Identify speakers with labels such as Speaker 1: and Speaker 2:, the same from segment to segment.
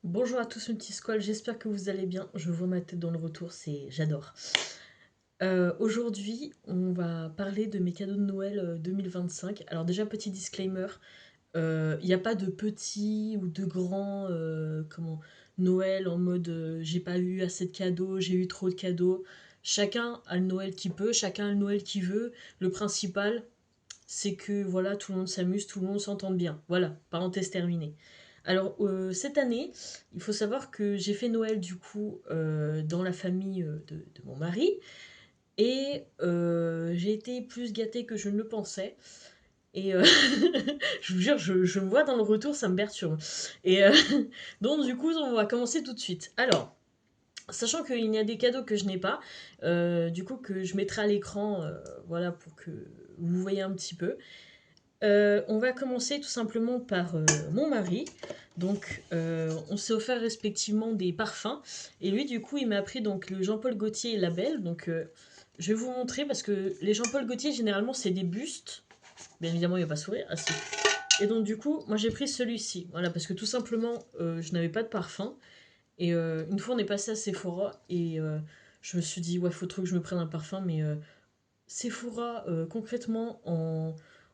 Speaker 1: Bonjour à tous mes petits squales, j'espère que vous allez bien. Je vois ma tête dans le retour, j'adore. Aujourd'hui, on va parler de mes cadeaux de Noël 2025. Alors déjà, petit disclaimer, il n'y a pas de petit ou de grand Noël en mode j'ai pas eu assez de cadeaux, j'ai eu trop de cadeaux. Chacun a le Noël qu'il peut, chacun a le Noël qu'il veut. Le principal, c'est que voilà, tout le monde s'amuse, tout le monde s'entende bien. Voilà, parenthèse terminée. Alors, cette année, il faut savoir que j'ai fait Noël du coup dans la famille de mon mari et j'ai été plus gâtée que je ne le pensais. Et je vous jure, je me vois dans le retour, ça me perturbe. Et donc, du coup, on va commencer tout de suite. Alors, sachant qu'il y a des cadeaux que je n'ai pas, du coup, que je mettrai à l'écran, voilà, pour que vous voyez un petit peu. On va commencer tout simplement par mon mari. Donc, on s'est offert respectivement des parfums. Et lui, du coup, il m'a pris donc, le Jean-Paul Gaultier Label. Donc, je vais vous montrer parce que les Jean-Paul Gaultier, généralement, c'est des bustes. Bien évidemment, il va pas sourire. Ah, si. Et donc, du coup, moi, j'ai pris celui-ci. Voilà, parce que tout simplement, je n'avais pas de parfum. Et une fois, on est passé à Sephora. Et je me suis dit, ouais, faut trop que je me prenne un parfum. Mais Sephora, concrètement,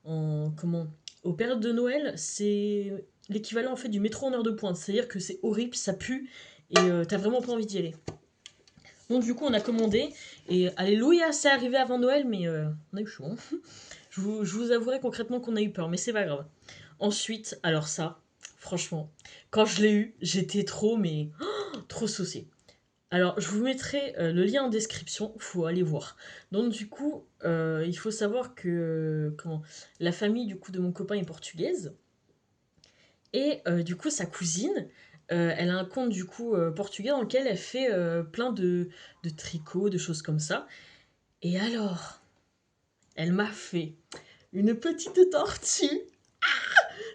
Speaker 1: comment aux périodes de Noël, c'est l'équivalent en fait du métro en heure de pointe. C'est-à-dire que c'est horrible, ça pue, et t'as vraiment pas envie d'y aller. Donc du coup, on a commandé, et alléluia, c'est arrivé avant Noël, mais on a eu chaud. Hein. Je vous avouerai concrètement qu'on a eu peur, mais c'est pas grave. Ensuite, alors ça, franchement, quand je l'ai eu, j'étais trop, mais trop saucée. Alors, je vous mettrai le lien en description, faut aller voir. Donc, du coup, il faut savoir que la famille du coup de mon copain est portugaise et du coup sa cousine, elle a un compte du coup portugais dans lequel elle fait plein de tricots, de choses comme ça. Et alors, elle m'a fait une petite tortue.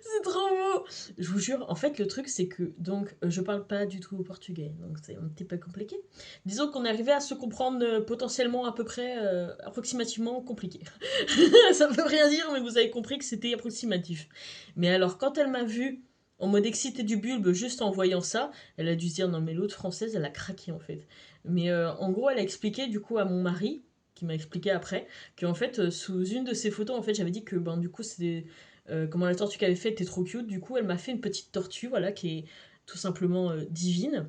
Speaker 1: C'est trop beau. Je vous jure, en fait, le truc, c'est que, donc, je parle pas du tout portugais, donc c'est un petit peu compliqué. Disons qu'on est arrivé à se comprendre potentiellement à peu près, approximativement compliqué. Ça veut rien dire, mais vous avez compris que c'était approximatif. Mais alors, quand elle m'a vu en mode excité du bulbe, juste en voyant ça, elle a dû se dire, non mais l'autre française, elle a craqué en fait. Mais en gros, elle a expliqué du coup à mon mari, qui m'a expliqué après, qu'en fait, sous une de ses photos, en fait, j'avais dit que ben, du coup, c'était comment la tortue qu'elle avait fait était trop cute. Du coup, elle m'a fait une petite tortue, voilà, qui est tout simplement divine.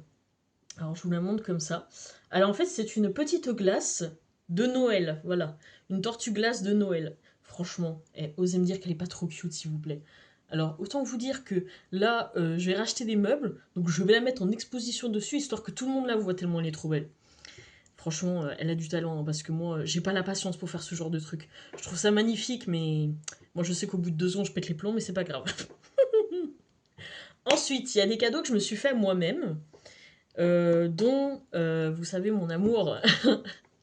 Speaker 1: Alors, je vous la montre comme ça. Alors, en fait, c'est une petite glace de Noël, voilà. Une tortue glace de Noël. Franchement, osez me dire qu'elle est pas trop cute, s'il vous plaît. Alors, autant vous dire que là, je vais racheter des meubles, donc je vais la mettre en exposition dessus, histoire que tout le monde la voit tellement elle est trop belle. Franchement, elle a du talent, hein, parce que moi, j'ai pas la patience pour faire ce genre de truc. Je trouve ça magnifique, mais moi, je sais qu'au bout de 2 ans, je pète les plombs, mais c'est pas grave. Ensuite, il y a des cadeaux que je me suis fait moi-même, dont, vous savez, mon amour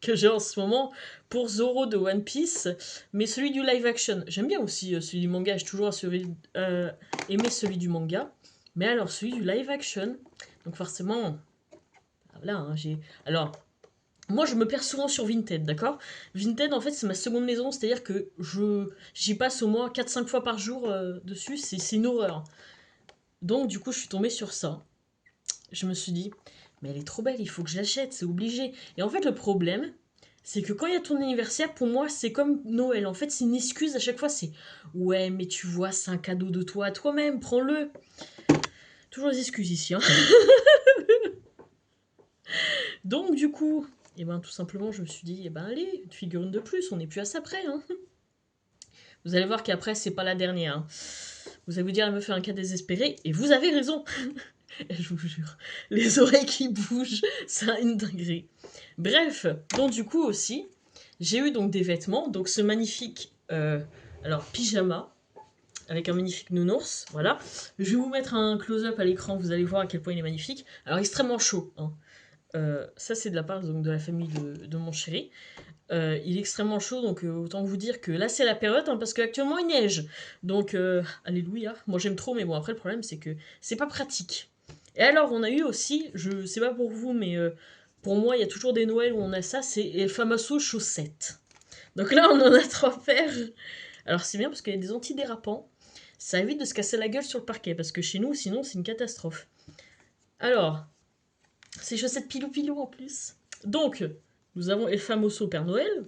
Speaker 1: que j'ai en ce moment pour Zoro de One Piece, mais celui du live action. J'aime bien aussi celui du manga, j'ai toujours aimé celui du manga, mais alors celui du live action, donc forcément, voilà, hein, j'ai... Alors, moi, je me perds souvent sur Vinted, d'accord. Vinted, en fait, c'est ma seconde maison, c'est-à-dire que j'y passe au moins 4-5 fois par jour dessus, c'est une horreur. Donc, du coup, je suis tombée sur ça. Je me suis dit, mais elle est trop belle, il faut que je l'achète, c'est obligé. Et en fait, le problème, c'est que quand il y a ton anniversaire, pour moi, c'est comme Noël. En fait, c'est une excuse à chaque fois, c'est ouais, mais tu vois, c'est un cadeau de toi à toi-même, prends-le. Toujours des excuses ici, hein. Donc, du coup, et ben, tout simplement, je me suis dit, eh ben, allez, une figurine de plus, on n'est plus à ça près, hein. Vous allez voir qu'après, c'est pas la dernière, hein. Vous allez vous dire, elle me fait un cas désespéré, et vous avez raison. Je vous jure, les oreilles qui bougent, c'est une dinguerie. Bref, donc du coup aussi, j'ai eu donc des vêtements, donc ce magnifique, alors pyjama, avec un magnifique nounours, voilà. Je vais vous mettre un close-up à l'écran, vous allez voir à quel point il est magnifique. Alors extrêmement chaud, hein. Ça c'est de la part donc, de la famille de mon chéri. Il est extrêmement chaud, donc autant vous dire que là c'est la période, hein, parce qu'actuellement il neige. Donc, alléluia. Moi j'aime trop, mais bon, après le problème c'est que c'est pas pratique. Et alors, on a eu aussi, je sais pas pour vous, mais pour moi il y a toujours des Noëls où on a ça, c'est El Famoso chaussettes. Donc là on en a trois paires. Alors c'est bien parce qu'il y a des antidérapants. Ça évite de se casser la gueule sur le parquet, parce que chez nous sinon c'est une catastrophe. Alors, ces chaussettes pilou-pilou en plus. Donc, nous avons El Famoso Père Noël,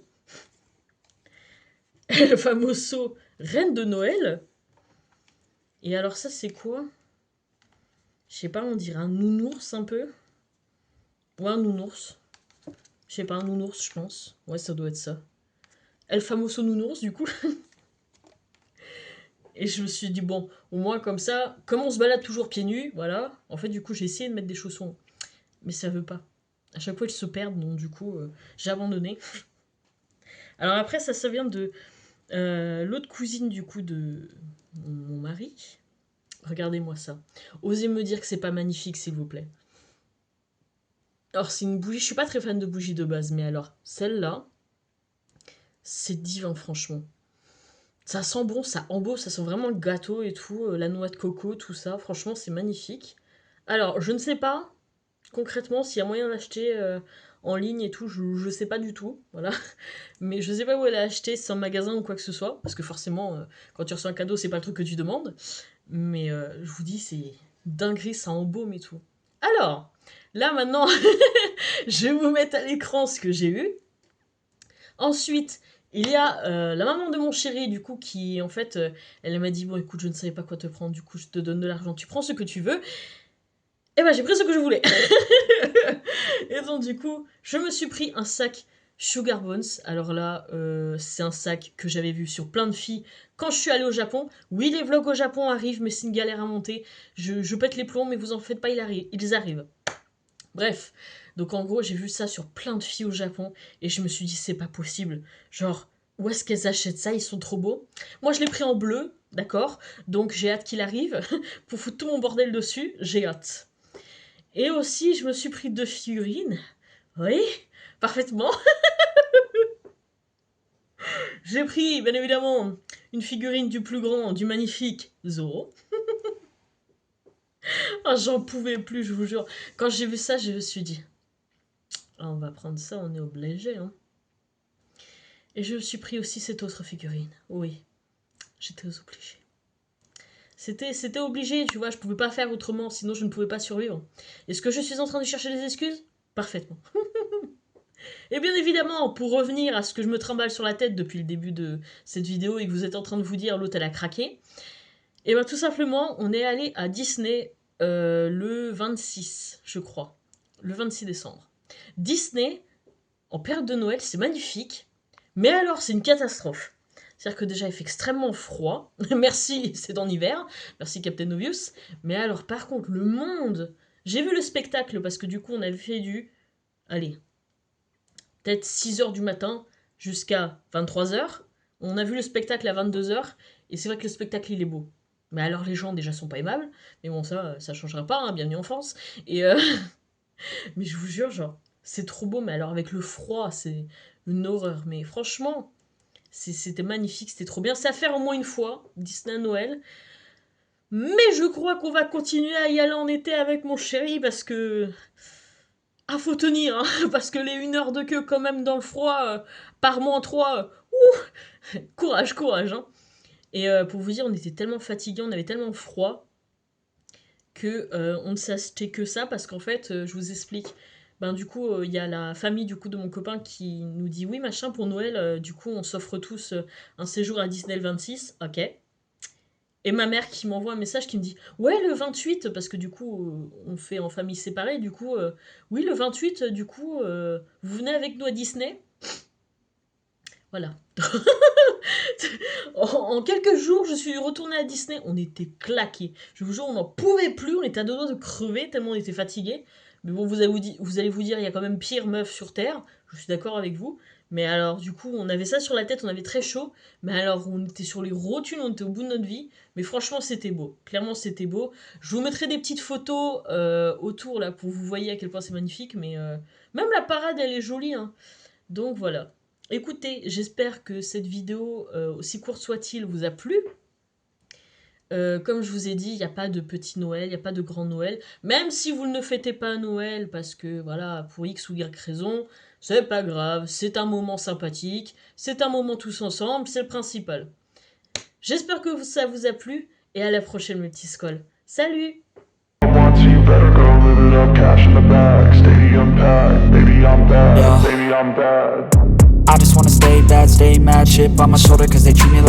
Speaker 1: El Famoso Reine de Noël. Et alors ça, c'est quoi? Je sais pas, on dirait un nounours un peu. Ouais, un nounours. Je sais pas, un nounours, je pense. Ouais, ça doit être ça. El Famoso nounours, du coup. Et je me suis dit, bon, au moins comme ça, comme on se balade toujours pieds nus, voilà. En fait, du coup, j'ai essayé de mettre des chaussons. Mais ça veut pas. À chaque fois, ils se perdent, donc du coup, j'ai abandonné. Alors après, ça vient de l'autre cousine, du coup, de mon mari. Regardez-moi ça. Osez me dire que c'est pas magnifique, s'il vous plaît. Alors, c'est une bougie. Je suis pas très fan de bougies de base, mais alors, celle-là, c'est divin, franchement. Ça sent bon, ça emballe, ça sent vraiment le gâteau et tout, la noix de coco, tout ça. Franchement, c'est magnifique. Alors, je ne sais pas concrètement s'il y a moyen d'acheter en ligne et tout, je sais pas du tout, voilà. Mais je sais pas où elle a acheté, si c'est en magasin ou quoi que ce soit, parce que forcément, quand tu reçois un cadeau, c'est pas le truc que tu demandes. Mais je vous dis, c'est dinguerie, ça embaume et tout. Alors, là maintenant, je vais vous mettre à l'écran ce que j'ai eu. Ensuite, il y a la maman de mon chéri, du coup, qui, en fait, elle m'a dit, bon, écoute, je ne savais pas quoi te prendre, du coup, je te donne de l'argent, tu prends ce que tu veux. Et ben, j'ai pris ce que je voulais. Et donc, du coup, je me suis pris un sac Sugar Bones. Alors là, c'est un sac que j'avais vu sur plein de filles quand je suis allée au Japon. Oui, les vlogs au Japon arrivent, mais c'est une galère à monter. Je pète les plombs, mais vous en faites pas, ils arrivent. Bref, donc en gros, j'ai vu ça sur plein de filles au Japon et je me suis dit, c'est pas possible. Genre, où est-ce qu'elles achètent ça? Ils sont trop beaux. Moi, je l'ai pris en bleu, d'accord? Donc j'ai hâte qu'il arrive pour foutre tout mon bordel dessus. J'ai hâte. Et aussi, je me suis pris 2 figurines. Oui, parfaitement. J'ai pris, bien évidemment, une figurine du plus grand, du magnifique Zoro. Ah, j'en pouvais plus, je vous jure. Quand j'ai vu ça, je me suis dit, ah, on va prendre ça, on est obligé, hein. Et je me suis pris aussi cette autre figurine. Oui, j'étais obligée. C'était obligé, tu vois, je pouvais pas faire autrement, sinon je ne pouvais pas survivre. Est-ce que je suis en train de chercher des excuses? Parfaitement. Et bien évidemment, pour revenir à ce que je me trimballe sur la tête depuis le début de cette vidéo et que vous êtes en train de vous dire l'autre elle a craqué, et bien tout simplement, on est allé à Disney le 26, je crois. Le 26 décembre. Disney, en période de Noël, c'est magnifique, mais alors c'est une catastrophe. C'est-à-dire que déjà il fait extrêmement froid. Merci, c'est en hiver. Merci Captain Obvious. Mais alors par contre, le monde... J'ai vu le spectacle parce que du coup on avait fait du... Allez, peut-être 6h du matin jusqu'à 23h. On a vu le spectacle à 22h, et c'est vrai que le spectacle, il est beau. Mais alors, les gens, déjà, sont pas aimables. Mais bon, ça changera pas, hein, bienvenue en France. Et mais je vous jure, genre, c'est trop beau, mais alors avec le froid, c'est une horreur. Mais franchement, c'était magnifique, c'était trop bien. C'est à faire au moins une fois, Disney à Noël. Mais je crois qu'on va continuer à y aller en été avec mon chéri, parce que ah, faut tenir, hein, parce que les 1 heure de queue quand même dans le froid, par -3, courage, courage. Hein. Et pour vous dire, on était tellement fatigués, on avait tellement froid, que on ne s'achetait que ça, parce qu'en fait, je vous explique, ben du coup, il y a la famille du coup de mon copain qui nous dit, oui, machin, pour Noël, du coup, on s'offre tous un séjour à Disney le 26, ok. Et ma mère qui m'envoie un message qui me dit, ouais, le 28, parce que du coup, on fait en famille séparée, du coup, oui, le 28, du coup, vous venez avec nous à Disney. Voilà. En quelques jours, je suis retournée à Disney, on était claqués. Je vous jure, on n'en pouvait plus, on était à 2 doigts de crever tellement on était fatigués. Mais bon, vous allez vous dire, il y a quand même pire meuf sur Terre, je suis d'accord avec vous. Mais alors, du coup, on avait ça sur la tête, on avait très chaud. Mais alors, on était sur les rotules, on était au bout de notre vie. Mais franchement, c'était beau. Clairement, c'était beau. Je vous mettrai des petites photos autour, là, pour vous voyez à quel point c'est magnifique. Mais même la parade, elle est jolie, hein. Donc voilà. Écoutez, j'espère que cette vidéo, aussi courte soit-il, vous a plu. Comme je vous ai dit, il n'y a pas de petit Noël, il n'y a pas de grand Noël. Même si vous ne fêtez pas Noël, parce que, voilà, pour X ou Y raison, c'est pas grave, c'est un moment sympathique, c'est un moment tous ensemble, c'est le principal. J'espère que ça vous a plu, et à la prochaine Multiscole. Salut!
Speaker 2: I just wanna stay bad, stay mad, chip on my shoulder cause they treat me like